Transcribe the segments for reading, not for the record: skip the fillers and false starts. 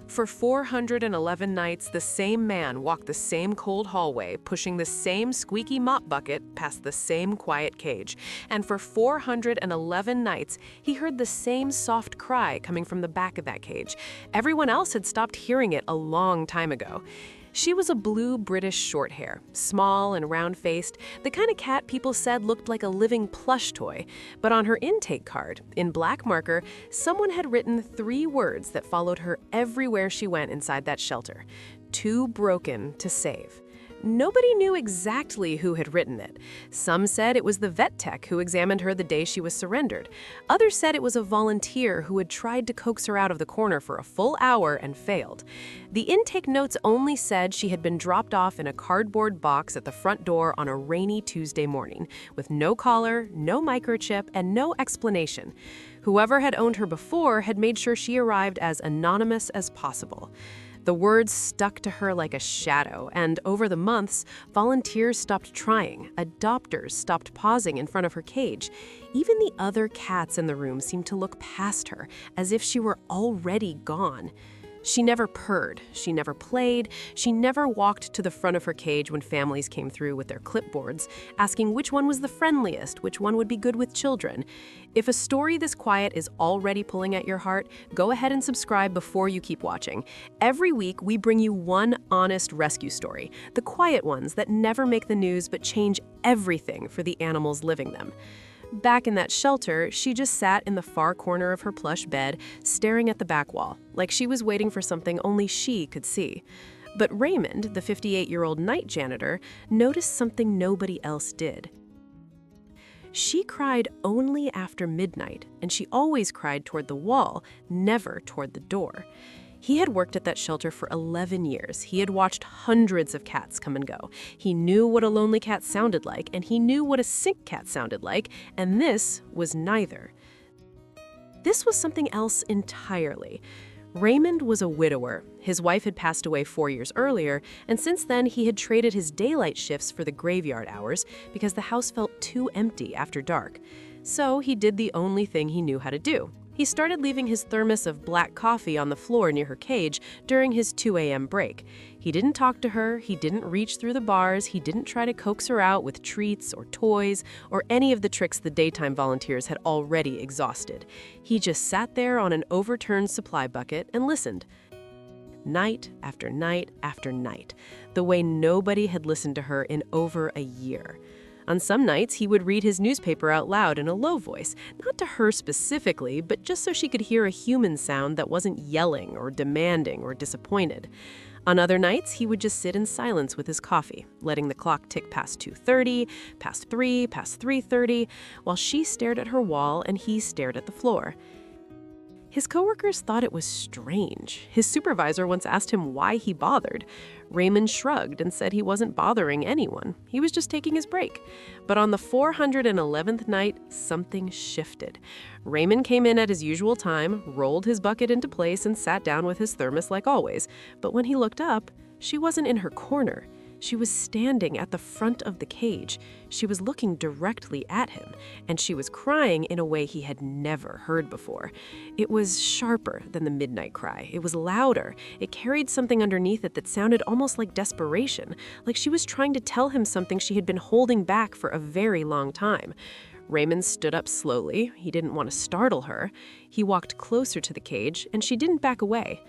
For 411 nights, the same man walked the same cold hallway, pushing the same squeaky mop bucket past the same quiet cage. And for 411 nights, he heard the same soft cry coming from the back of that cage. Everyone else had stopped hearing it a long time ago. She was a blue British Shorthair, small and round-faced, the kind of cat people said looked like a living plush toy. But on her intake card, in black marker, someone had written 3 words that followed her everywhere she went inside that shelter: "Too broken to save." Nobody knew exactly who had written it. Some said it was the vet tech who examined her the day she was surrendered. Others said it was a volunteer who had tried to coax her out of the corner for a full hour and failed. The intake notes only said she had been dropped off in a cardboard box at the front door on a rainy Tuesday morning, with no collar, no microchip, and no explanation. Whoever had owned her before had made sure she arrived as anonymous as possible. The words stuck to her like a shadow, and over the months, volunteers stopped trying, adopters stopped pausing in front of her cage. Even the other cats in the room seemed to look past her, as if she were already gone. She never purred, she never played, she never walked to the front of her cage when families came through with their clipboards, asking which one was the friendliest, which one would be good with children. If a story this quiet is already pulling at your heart, go ahead and subscribe before you keep watching. Every week, we bring you one honest rescue story, the quiet ones that never make the news but change everything for the animals living them. Back in that shelter, she just sat in the far corner of her plush bed, staring at the back wall, like she was waiting for something only she could see. But Raymond, the 58-year-old night janitor, noticed something nobody else did. She cried only after midnight, and she always cried toward the wall, never toward the door. He had worked at that shelter for 11 years. He had watched hundreds of cats come and go. He knew what a lonely cat sounded like, and he knew what a sick cat sounded like, and this was neither. This was something else entirely. Raymond was a widower. His wife had passed away 4 years earlier, and since then he had traded his daylight shifts for the graveyard hours because the house felt too empty after dark. So he did the only thing he knew how to do. He started leaving his thermos of black coffee on the floor near her cage during his 2 a.m. break. He didn't talk to her, he didn't reach through the bars, he didn't try to coax her out with treats or toys or any of the tricks the daytime volunteers had already exhausted. He just sat there on an overturned supply bucket and listened. Night after night after night, the way nobody had listened to her in over a year. On some nights, he would read his newspaper out loud in a low voice, not to her specifically, but just so she could hear a human sound that wasn't yelling or demanding or disappointed. On other nights, he would just sit in silence with his coffee, letting the clock tick past 2:30, past 3, past 3:30, while she stared at her wall and he stared at the floor. His coworkers thought it was strange. His supervisor once asked him why he bothered. Raymond shrugged and said he wasn't bothering anyone. He was just taking his break. But on the 411th night, something shifted. Raymond came in at his usual time, rolled his bucket into place, and sat down with his thermos like always. But when he looked up, she wasn't in her corner. She was standing at the front of the cage. She was looking directly at him, and she was crying in a way he had never heard before. It was sharper than the midnight cry. It was louder. It carried something underneath it that sounded almost like desperation, like she was trying to tell him something she had been holding back for a very long time. Raymond stood up slowly. He didn't want to startle her. He walked closer to the cage, and she didn't back away.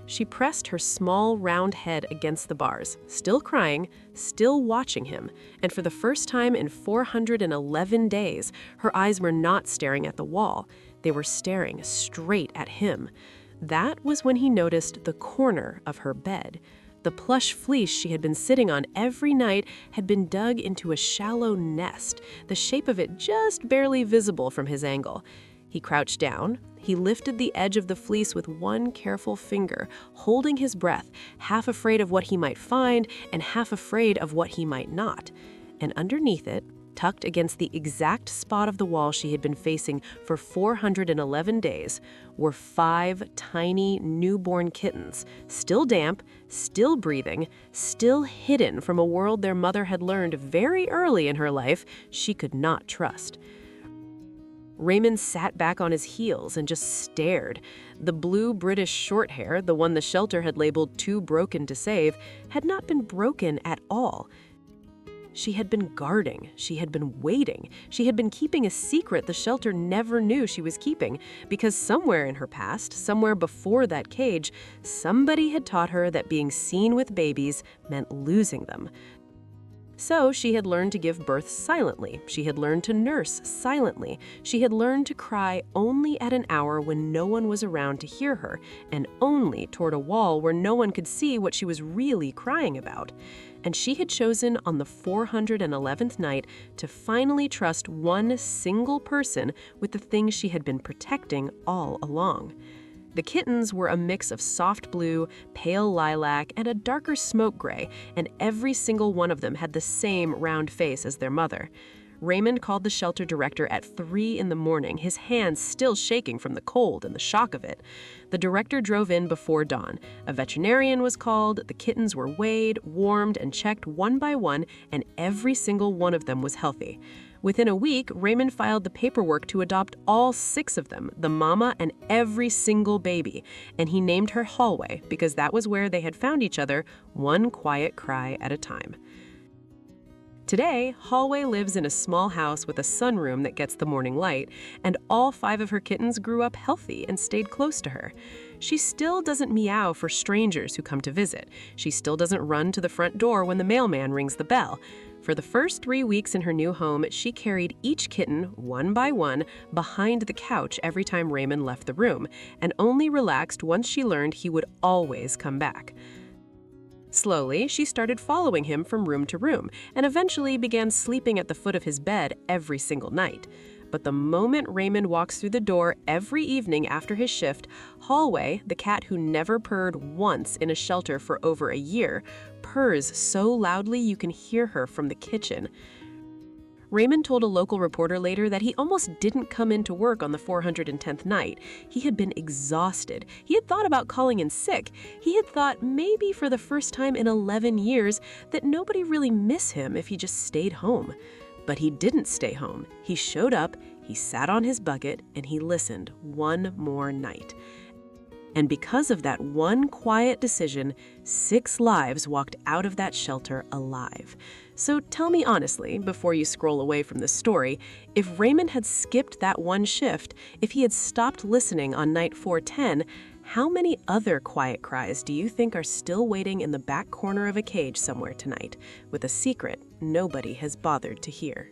She pressed her small, round head against the bars, still crying, still watching him, and for the first time in 411 days, her eyes were not staring at the wall. They were staring straight at him. That was when he noticed the corner of her bed. The plush fleece she had been sitting on every night had been dug into a shallow nest, the shape of it just barely visible from his angle. He crouched down. He lifted the edge of the fleece with one careful finger, holding his breath, half afraid of what he might find and half afraid of what he might not. And underneath it, tucked against the exact spot of the wall she had been facing for 411 days, were 5 tiny newborn kittens, still damp, still breathing, still hidden from a world their mother had learned very early in her life she could not trust. Raymond sat back on his heels and just stared. The blue British Shorthair, the one the shelter had labeled too broken to save, had not been broken at all. She had been guarding, she had been waiting, she had been keeping a secret the shelter never knew she was keeping, because somewhere in her past, somewhere before that cage, somebody had taught her that being seen with babies meant losing them. So she had learned to give birth silently, she had learned to nurse silently, she had learned to cry only at an hour when no one was around to hear her, and only toward a wall where no one could see what she was really crying about. And she had chosen on the 411th night to finally trust one single person with the things she had been protecting all along. The kittens were a mix of soft blue, pale lilac, and a darker smoke gray, and every single one of them had the same round face as their mother. Raymond called the shelter director at 3 in the morning, his hands still shaking from the cold and the shock of it. The director drove in before dawn. A veterinarian was called, the kittens were weighed, warmed, and checked one by one, and every single one of them was healthy. Within a week, Raymond filed the paperwork to adopt all 6 of them, the mama and every single baby, and he named her Hallway because that was where they had found each other, one quiet cry at a time. Today, Hallway lives in a small house with a sunroom that gets the morning light, and all 5 of her kittens grew up healthy and stayed close to her. She still doesn't meow for strangers who come to visit. She still doesn't run to the front door when the mailman rings the bell. For the first 3 weeks in her new home, she carried each kitten, one by one, behind the couch every time Raymond left the room, and only relaxed once she learned he would always come back. Slowly, she started following him from room to room, and eventually began sleeping at the foot of his bed every single night. But the moment Raymond walks through the door every evening after his shift, Hallway, the cat who never purred once in a shelter for over a year, purrs so loudly you can hear her from the kitchen. Raymond told a local reporter later that he almost didn't come into work on the 410th night. He had been exhausted. He had thought about calling in sick. He had thought maybe for the first time in 11 years that nobody really miss him if he just stayed home. But he didn't stay home. He showed up, he sat on his bucket, and he listened one more night. And because of that one quiet decision, 6 lives walked out of that shelter alive. So tell me honestly, before you scroll away from this story, if Raymond had skipped that one shift, if he had stopped listening on night 410, how many other quiet cries do you think are still waiting in the back corner of a cage somewhere tonight, with a secret nobody has bothered to hear?